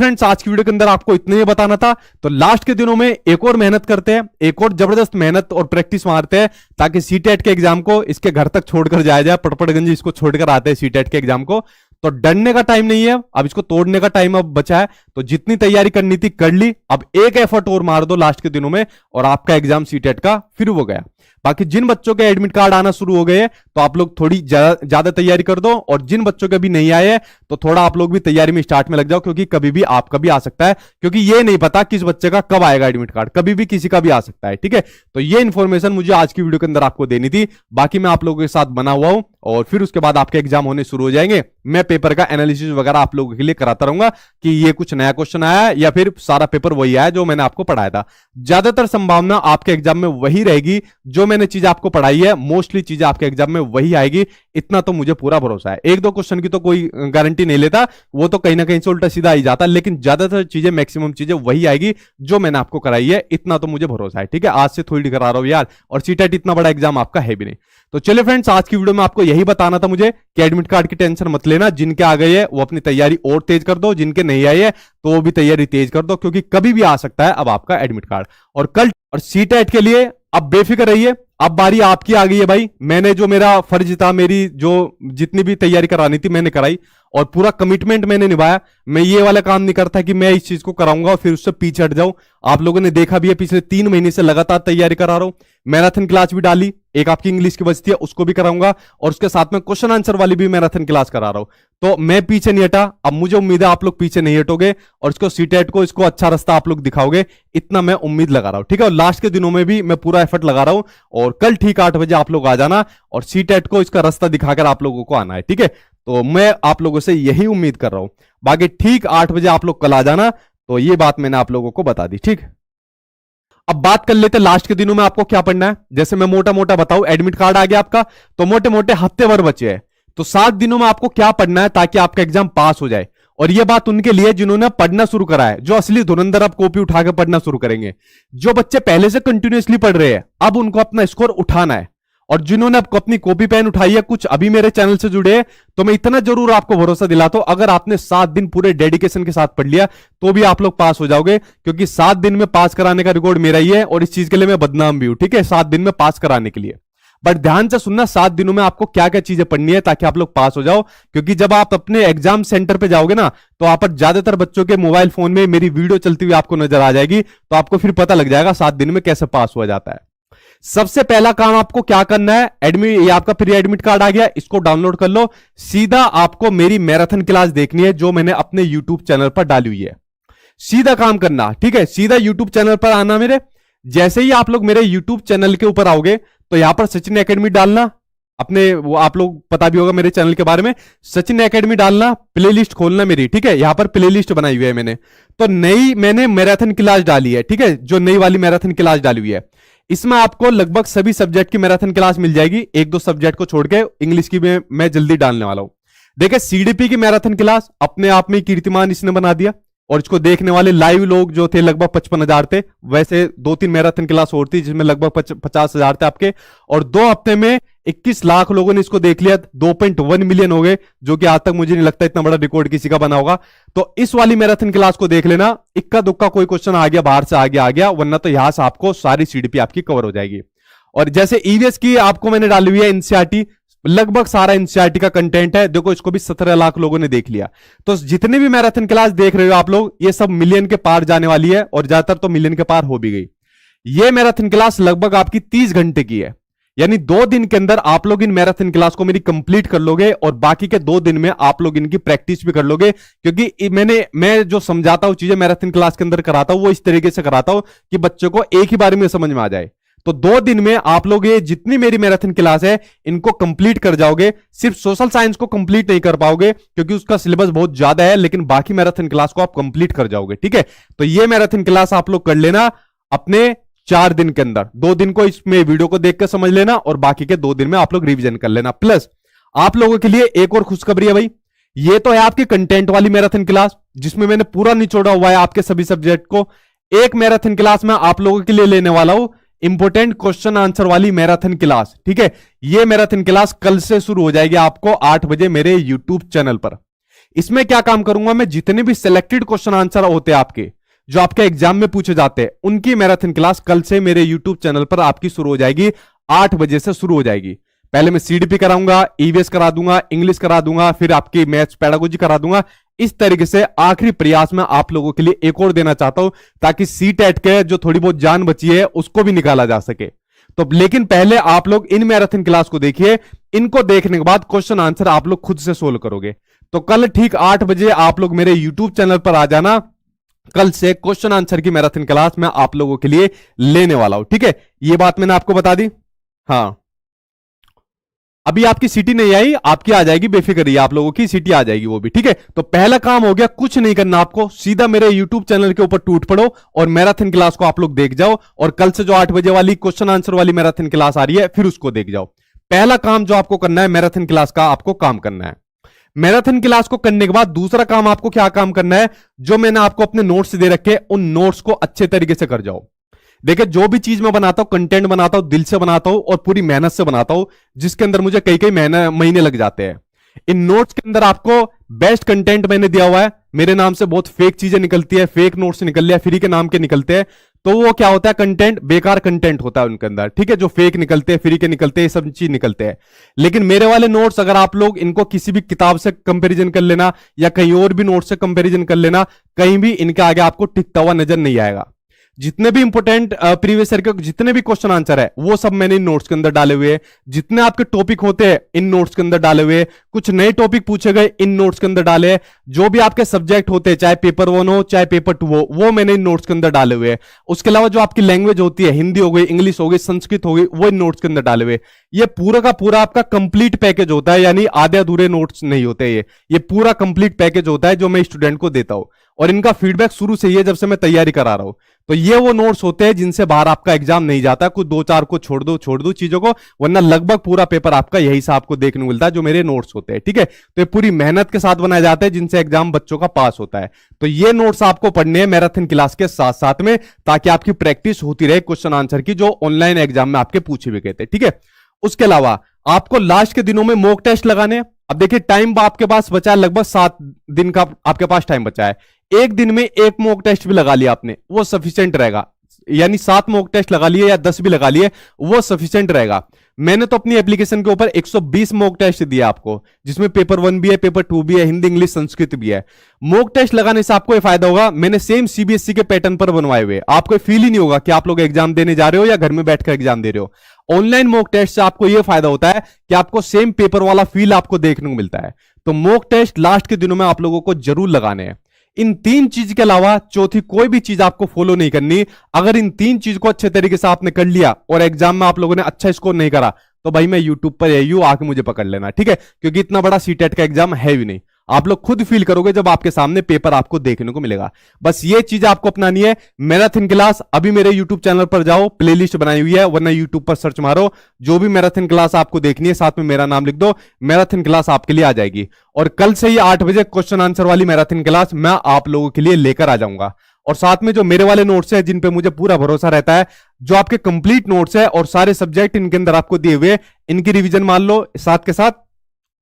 Friends, आज की video के अंदर आपको इतना ही बताना था। तो लास्ट के दिनों में एक और मेहनत करते हैं, एक और जबरदस्त मेहनत और प्रैक्टिस मारते हैं, ताकि सीटेट के एग्जाम को इसके घर तक छोड़कर जाया जाए। पटपड़गंज इसको छोड़कर आते हैं सीटेट के एग्जाम को। तो डरने का टाइम नहीं है, अब इसको तोड़ने का टाइम अब बचा है। तो जितनी तैयारी करनी थी कर ली, अब एक एफर्ट और मार दो लास्ट के दिनों में और आपका एग्जाम सीटेट का फिर हो गया। बाकी जिन बच्चों के एडमिट कार्ड आना शुरू हो गए हैं तो आप लोग थोड़ी ज्यादा तैयारी कर दो, और जिन बच्चों के भी नहीं आए हैं तो थोड़ा आप लोग भी तैयारी में स्टार्ट में लग जाओ, क्योंकि कभी भी आपका भी आ सकता है, क्योंकि ये नहीं पता किस बच्चे का कब आएगा एडमिट कार्ड, कभी भी किसी का भी आ सकता है। ठीक है, तो ये इंफॉर्मेशन मुझे आज की वीडियो के अंदर आपको देनी थी। बाकी मैं आप लोगों के साथ बना हुआ हूं और फिर उसके बाद आपके एग्जाम होने शुरू हो जाएंगे। मैं पेपर का एनालिसिस वगैरह आप लोगों के लिए कराता रहूंगा कि ये कुछ नया क्वेश्चन आया है या फिर सारा पेपर वही आया जो मैंने आपको पढ़ाया था। ज्यादातर संभावना आपके एग्जाम में वही रहेगी, जो मैंने चीज आपको पढ़ाई है मोस्टली चीजें आपके एग्जाम में वही आएगी, इतना तो मुझे पूरा भरोसा है। एक दो क्वेश्चन की तो कोई गारंटी नहीं लेता, वो तो कहीं ना कहीं से उल्टा सीधा आ ही जाता, लेकिन ज्यादातर चीजें मैक्सिमम चीजें वही आएगी जो मैंने आपको कराई है, इतना तो मुझे भरोसा है। ठीक है, आज से थोड़ी करा रहा हूं यार, और सीटेट इतना बड़ा एग्जाम आपका है भी नहीं। तो चलिए फ्रेंड्स, आज की वीडियो में आपको यही बताना था मुझे कि एडमिट कार्ड की टेंशन मत लेना, जिनके आ गए हैं वो अपनी तैयारी और तेज कर दो, जिनके नहीं आए हैं तो वो भी तैयारी तेज कर दो, क्योंकि कभी भी आ सकता है अब आपका एडमिट कार्ड। और कल और सीटेट के लिए अब बेफिक्र रहिए, अब बारी आपकी आ गई है भाई। मैंने जो मेरा फर्ज था, मेरी जो जितनी भी तैयारी करानी थी मैंने कराई और पूरा कमिटमेंट मैंने निभाया। मैं ये वाला काम नहीं करता कि मैं इस चीज को कराऊंगा और फिर उससे पीछे हट जाऊं। आप लोगों ने देखा भी है, पिछले 3 महीने से लगातार तैयारी करा रहा हूं। मैराथन क्लास भी डाली, एक आपकी इंग्लिश की बचती है उसको भी कराऊंगा, और उसके साथ में क्वेश्चन आंसर वाली भी मैराथन क्लास करा रहा हूं। तो मैं पीछे नहीं हटा, अब मुझे उम्मीद है आप लोग पीछे नहीं हटोगे और इसको सीटेट को इसको अच्छा रास्ता आप लोग दिखाओगे, इतना मैं उम्मीद लगा रहा हूं। ठीक है, और लास्ट के दिनों में भी मैं पूरा एफर्ट लगा रहा हूं, और कल ठीक 8 बजे आप लोग आ जाना और सीटेट को इसका रास्ता दिखाकर आप लोगों को आना है। ठीक है, तो मैं आप लोगों से यही उम्मीद कर रहा हूं। बाकी ठीक 8 बजे आप लोग कल आ जाना, तो ये बात मैंने आप लोगों को बता दी। ठीक, अब बात कर लेते लास्ट के दिनों में आपको क्या पढ़ना है। जैसे मैं मोटा मोटा बताऊं, एडमिट कार्ड आ गया आपका, तो मोटे मोटे हफ्ते भर बचे हैं, तो 7 दिनों में आपको क्या पढ़ना है ताकि आपका एग्जाम पास हो जाए। और यह बात उनके लिए जिन्होंने पढ़ना शुरू करा है, जो असली धुरंधर अब कॉपी उठाकर पढ़ना शुरू करेंगे। जो बच्चे पहले से कंटिन्यूअसली पढ़ रहे हैं, अब उनको अपना स्कोर उठाना है। और जिन्होंने आपको अपनी कॉपी पेन उठाई है, कुछ अभी मेरे चैनल से जुड़े हैं, तो मैं इतना जरूर आपको भरोसा दिलाता हूं, अगर आपने 7 दिन पूरे डेडिकेशन के साथ पढ़ लिया तो भी आप लोग पास हो जाओगे, क्योंकि 7 दिन में पास कराने का रिकॉर्ड मेरा ही है और इस चीज के लिए मैं बदनाम भी हूं। ठीक है, 7 दिन में पास कराने के लिए। बट ध्यान से सुनना, 7 दिनों में आपको क्या क्या चीजें पढ़नी है ताकि आप लोग पास हो जाओ, क्योंकि जब आप अपने एग्जाम सेंटर पे जाओगे ना, तो आप ज्यादातर बच्चों के मोबाइल फोन में मेरी वीडियो चलती हुई आपको नजर आ जाएगी, तो आपको फिर पता लग जाएगा 7 दिन में कैसे पास हुआ जाता है। सबसे पहला काम आपको क्या करना है, एडमिट, ये आपका प्री एडमिट कार्ड आ गया, इसको डाउनलोड कर लो। सीधा आपको मेरी मैराथन क्लास देखनी है जो मैंने अपने यूट्यूब चैनल पर डाली हुई है। सीधा काम करना, ठीक है, सीधा यूट्यूब चैनल पर आना मेरे। जैसे ही आप लोग मेरे यूट्यूब चैनल के ऊपर आओगे तो यहां पर सचिन एकेडमी डालना, अपने वो आप लोग पता भी होगा मेरे चैनल के बारे में, सचिन एकेडमी डालना, प्लेलिस्ट खोलना मेरी। ठीक है, यहां पर प्लेलिस्ट बनाई हुई है मैंने, तो नई मैंने मैराथन क्लास डाली है। ठीक है, जो नई वाली मैराथन क्लास डाली हुई है, इसमें आपको लगभग सभी सब्जेक्ट की मैराथन क्लास मिल जाएगी, 1-2 सब्जेक्ट को छोड़ के। इंग्लिश की मैं जल्दी डालने वाला हूं। देखिए, सीडीपी की मैराथन क्लास अपने आप में कीर्तिमान इसने बना दिया, और इसको देखने वाले लाइव लोग जो थे लगभग 55,000 थे। वैसे 2-3 मैराथन क्लास और थी जिसमें लगभग 50,000 थे आपके, और 2 हफ्ते में 21 लाख लोगों ने इसको देख लिया, 2.1 मिलियन हो गए, जो कि आज तक मुझे नहीं लगता इतना बड़ा रिकॉर्ड किसी का बना होगा। तो इस वाली मैराथन क्लास को देख लेना, इक्का दुक्का कोई क्वेश्चन आ गया, बाहर से आ गया, वरना तो यहां से आपको सारी सीडीपी आपकी कवर हो जाएगी। और जैसे ईवीएस की आपको मैंने डाली हुई है एनसीईआरटी, लगभग सारा एनसीईआरटी का कंटेंट है। देखो, इसको भी 17 लाख लोगों ने देख लिया। तो जितने भी मैराथन क्लास देख रहे हो आप लोग, ये सब मिलियन के पार जाने वाली है, और ज्यादातर तो मिलियन के पार हो भी गई। ये मैराथन क्लास लगभग आपकी 30 घंटे की है, यानी 2 दिन के अंदर आप लोग इन मैराथन क्लास को मेरी कंप्लीट कर लोगे, और बाकी के 2 दिन में आप लोग इनकी प्रैक्टिस भी कर लोगे, क्योंकि मैं जो समझाता हूं चीजें मैराथन क्लास के अंदर कराता हूं, वो इस तरीके से कराता हूं कि बच्चों को एक ही बार में समझ में आ जाए। तो 2 दिन में आप लोग ये जितनी मेरी मैराथन क्लास है इनको कंप्लीट कर जाओगे। सिर्फ सोशल साइंस को कंप्लीट नहीं कर पाओगे क्योंकि उसका सिलेबस बहुत ज्यादा है, लेकिन बाकी मैराथन क्लास को आप कंप्लीट कर जाओगे। ठीक है, तो ये मैराथन क्लास आप लोग कर लेना अपने 4 दिन के अंदर। 2 दिन को इसमें वीडियो को देख कर समझ लेना, और बाकी के 2 दिन में आप लोग रिविजन कर लेना। प्लस आप लोगों के लिए एक और खुशखबरी है भाई, ये तो है आपकी कंटेंट वाली मैराथन क्लास, जिसमें मैंने पूरा निचोड़ा हुआ है आपके सभी सब्जेक्ट को। एक मैराथन क्लास में आप लोगों के लिए लेने वाला हूं, इंपोर्टेंट क्वेश्चन आंसर वाली मैराथन क्लास। ठीक है, ये मैराथन क्लास कल से शुरू हो जाएगी आपको 8 बजे मेरे यूट्यूब चैनल पर। इसमें क्या काम करूंगा मैं, जितने भी सिलेक्टेड क्वेश्चन आंसर होते हैं आपके, जो आपके एग्जाम में पूछे जाते हैं, उनकी मैराथन क्लास कल से मेरे यूट्यूब चैनल पर आपकी शुरू हो जाएगी। 8 बजे से शुरू हो जाएगी। पहले मैं सीडीपी कराऊंगा, ईवीएस करा दूंगा, इंग्लिश करा दूंगा, फिर आपकी मैथ्स पेडागोजी करा दूंगा। इस तरीके से आखिरी प्रयास में आप लोगों के लिए एक और देना चाहता हूं, ताकि सीटेट के जो थोड़ी बहुत जान बची है उसको भी निकाला जा सके। तो लेकिन पहले आप लोग इन मैराथन क्लास को देखिए। इनको देखने के बाद क्वेश्चन आंसर आप लोग खुद से सोल्व करोगे। तो कल ठीक 8 बजे आप लोग मेरे यूट्यूब चैनल पर आ जाना। कल से क्वेश्चन आंसर की मैराथन क्लास मैं आप लोगों के लिए लेने वाला हूं, ठीक है। ये बात मैंने आपको बता दी। हाँ, अभी आपकी सीटी नहीं आई, आपकी आ जाएगी, बेफिक्र रहिए, आप लोगों की सीटी आ जाएगी वो भी, ठीक है। तो पहला काम हो गया, कुछ नहीं करना आपको, सीधा मेरे यूट्यूब चैनल के ऊपर टूट पड़ो और मैराथन क्लास को आप लोग देख जाओ। और कल से जो 8 बजे वाली क्वेश्चन आंसर वाली मैराथन क्लास आ रही है, फिर उसको देख जाओ। पहला काम जो आपको करना है, मैराथन क्लास का आपको काम करना है। मैराथन क्लास को करने के बाद दूसरा काम आपको क्या काम करना है, जो मैंने आपको अपने नोट्स दे रखे, उन नोट्स को अच्छे तरीके से कर जाओ। देखिए, जो भी चीज मैं बनाता हूं, कंटेंट बनाता हूं, दिल से बनाता हूं और पूरी मेहनत से बनाता हूं, जिसके अंदर मुझे कई कई महीने लग जाते हैं। इन नोट्स के अंदर आपको बेस्ट कंटेंट मैंने दिया हुआ है। मेरे नाम से बहुत फेक चीजें निकलती है, फेक नोट्स निकल लिया, फ्री के नाम के निकलते हैं, तो वो क्या होता है, कंटेंट बेकार कंटेंट होता है उनके अंदर, ठीक है। जो फेक निकलते हैं, फ्री के निकलते हैं, सब चीज निकलते हैं। लेकिन मेरे वाले नोट्स अगर आप लोग इनको किसी भी किताब से कंपैरिजन कर लेना या कहीं और भी नोट्स से कंपैरिजन कर लेना, कहीं भी इनके आगे आपको टिकता हुआ नजर नहीं आएगा। जितने भी इंपोर्टेंट प्रीवियस ईयर के जितने भी क्वेश्चन आंसर है, वो सब मैंने इन नोट्स के अंदर डाले हुए हैं। जितने आपके टॉपिक होते हैं, इन नोट्स के अंदर डाले हुए हैं। कुछ नए टॉपिक पूछे गए, इन नोट्स के अंदर डाले हैं। जो भी आपके सब्जेक्ट होते हैं, चाहे पेपर 1 हो चाहे पेपर 2 हो, वो मैंने इन नोट्स के अंदर डाले हुए हैं। उसके अलावा जो आपकी लैंग्वेज होती है, हिंदी हो गई, इंग्लिश हो गई, संस्कृत हो गई, वो इन नोट्स के अंदर डाले हुए। ये पूरा का पूरा आपका कंप्लीट पैकेज होता है, यानी आधे अधूरे नोट्स नहीं होते। ये पूरा कंप्लीट पैकेज होता है जो मैं स्टूडेंट को देता हूं। और इनका फीडबैक शुरू से ही है, जब से मैं तैयारी करा रहा हूं। तो ये वो नोट्स होते हैं जिनसे बाहर आपका एग्जाम नहीं जाता। कुछ 2-4 को छोड़ दो चीजों को, वरना लगभग पूरा पेपर आपका यही से आपको देखने को मिलता है, जो मेरे नोट्स होते हैं, ठीक है। तो ये पूरी मेहनत के साथ बनाए जाते हैं, जिनसे एग्जाम बच्चों का पास होता है। तो ये नोट्स आपको पढ़ने हैं मैराथन क्लास के साथ साथ में, ताकि आपकी प्रैक्टिस होती रहे क्वेश्चन आंसर की, जो ऑनलाइन एग्जाम में आपके पूछे भी गए थे, ठीक है। उसके अलावा आपको लास्ट के दिनों में मॉक टेस्ट लगाने हैं। अब देखिए, टाइम आपके पास बचा है, लगभग 7 दिन का आपके पास टाइम बचा है। एक दिन में एक मॉक टेस्ट भी लगा लिया आपने, वो सफिशिएंट रहेगा। यानी 7 मॉक टेस्ट लगा लिए या 10 भी लगा लिए, वो सफिशिएंट रहेगा। मैंने तो अपनी एप्लीकेशन के ऊपर 120 मॉक टेस्ट दिया आपको, जिसमें पेपर 1 भी है, पेपर 2 भी है, हिंदी इंग्लिश संस्कृत भी है। मॉक टेस्ट लगाने से आपको यह फायदा होगा, मैंने सेम सीबीएसई के पैटर्न पर बनवाए हुए, आपको फील ही नहीं होगा कि आप लोग एग्जाम देने जा रहे हो या घर में बैठकर एग्जाम दे रहे हो। ऑनलाइन मॉक टेस्ट से आपको यह फायदा होता है कि आपको सेम पेपर वाला फील आपको देखने को मिलता है। तो मॉक टेस्ट लास्ट के दिनों में आप लोगों को जरूर लगाने हैं। इन 3 चीज के अलावा चौथी कोई भी चीज आपको फॉलो नहीं करनी। अगर इन 3 चीज को अच्छे तरीके से आपने कर लिया और एग्जाम में आप लोगों ने अच्छा स्कोर नहीं करा, तो भाई मैं यूट्यूब पर यही हूं, आके मुझे पकड़ लेना, ठीक है। क्योंकि इतना बड़ा सीटेट का एग्जाम है भी नहीं। आप लोग खुद फील करोगे जब आपके सामने पेपर आपको देखने को मिलेगा। बस ये चीज आपको अपनानी है। मैराथन क्लास अभी मेरे यूट्यूब चैनल पर जाओ, प्लेलिस्ट बनाई हुई है, वरना यूट्यूब पर सर्च मारो, जो भी मैराथन क्लास आपको देखनी है, साथ में मेरा नाम लिख दो, मैराथन क्लास आपके लिए आ जाएगी। और कल से ही 8 बजे क्वेश्चन आंसर वाली मैराथन क्लास मैं आप लोगों के लिए लेकर आ जाऊंगा। और साथ में जो मेरे वाले नोट्स हैं, जिन पे मुझे पूरा भरोसा रहता है, जो आपके कंप्लीट नोट्स है और सारे सब्जेक्ट इनके अंदर आपको दिए हुए, इनकी रिवीजन मान लो, साथ के साथ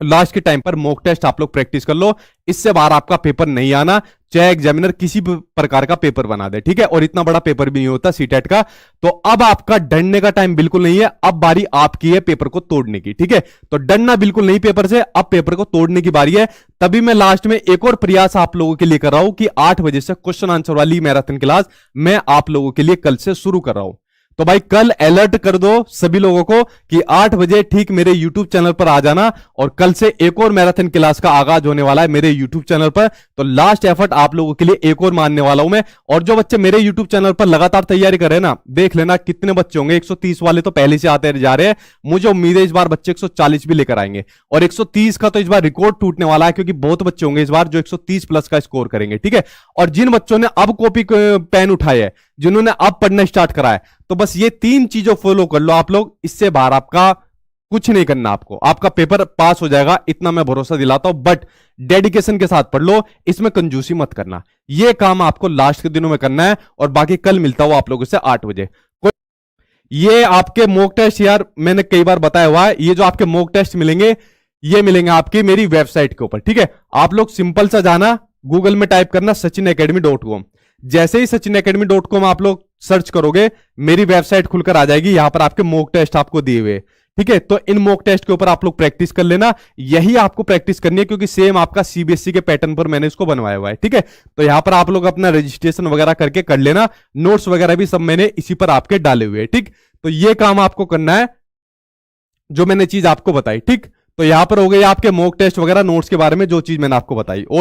लास्ट के टाइम पर मॉक टेस्ट आप लोग प्रैक्टिस कर लो। इससे बाहर आपका पेपर नहीं आना, चाहे एग्जामिनर किसी भी प्रकार का पेपर बना दे, ठीक है। और इतना बड़ा पेपर भी नहीं होता सीटेट का। तो अब आपका डरने का टाइम बिल्कुल नहीं है, अब बारी आपकी है पेपर को तोड़ने की, ठीक है। तो डरना बिल्कुल नहीं पेपर से, अब पेपर को तोड़ने की बारी है। तभी मैं लास्ट में एक और प्रयास आप लोगों के लिए कर रहा हूं कि 8 बजे से क्वेश्चन आंसर वाली मैराथन क्लास मैं आप लोगों के लिए कल से शुरू कर रहा हूं। तो भाई कल अलर्ट कर दो सभी लोगों को कि 8 बजे ठीक मेरे YouTube चैनल पर आ जाना। और कल से एक और मैराथन क्लास का आगाज होने वाला है मेरे YouTube चैनल पर। तो लास्ट एफर्ट आप लोगों के लिए एक और मानने वाला हूं मैं। और जो बच्चे मेरे YouTube चैनल पर लगातार तैयारी कर रहे हैं ना, देख लेना कितने बच्चे होंगे। 130 वाले तो पहले से आते जा रहे हैं, मुझे उम्मीद है इस बार बच्चे 140 भी लेकर आएंगे। और 130 का तो इस बार रिकॉर्ड टूटने वाला है, क्योंकि बहुत बच्चे होंगे इस बार जो 130 प्लस का स्कोर करेंगे, ठीक है। और जिन बच्चों ने अब कॉपी पेन उठाए है, जिन्होंने अब पढ़ना स्टार्ट करा है, तो बस ये 3 चीजों फॉलो कर लो आप लोग। इससे बाहर आपका कुछ नहीं करना, आपका पेपर पास हो जाएगा, इतना मैं भरोसा दिलाता हूं। बट डेडिकेशन के साथ पढ़ लो, इसमें कंजूसी मत करना। ये काम आपको लास्ट के दिनों में करना है। और बाकी कल मिलता हूं आप लोगों से 8 बजे। ये आपके मॉक टेस्ट, यार मैंने कई बार बताया हुआ है, ये जो आपके मॉक टेस्ट मिलेंगे, ये मिलेंगे आपकी मेरी वेबसाइट के ऊपर। ठीक है, आप लोग सिंपल सा जाना, गूगल में टाइप करना sachinacademy.com। जैसे ही sachinacademy.com आप लोग सर्च करोगे, मेरी वेबसाइट खुलकर आ जाएगी। यहां पर आपके मॉक टेस्ट आपको दिए हुए। ठीक है, तो इन मॉक टेस्ट के ऊपर आप लोग प्रैक्टिस कर लेना। यही आपको प्रैक्टिस करनी है, क्योंकि सेम आपका सीबीएसई के पैटर्न पर मैंने इसको बनवाया हुआ है। ठीक है, तो यहां पर आप लोग अपना रजिस्ट्रेशन वगैरह करके कर लेना। नोट्स वगैरह भी सब मैंने इसी पर आपके डाले हुए हैं। ठीक, तो ये काम आपको करना है जो मैंने चीज आपको बताई। ठीक, तो यहां पर हो गई आपके मॉक टेस्ट वगैरह नोट्स के बारे में जो चीज मैंने आपको बताई।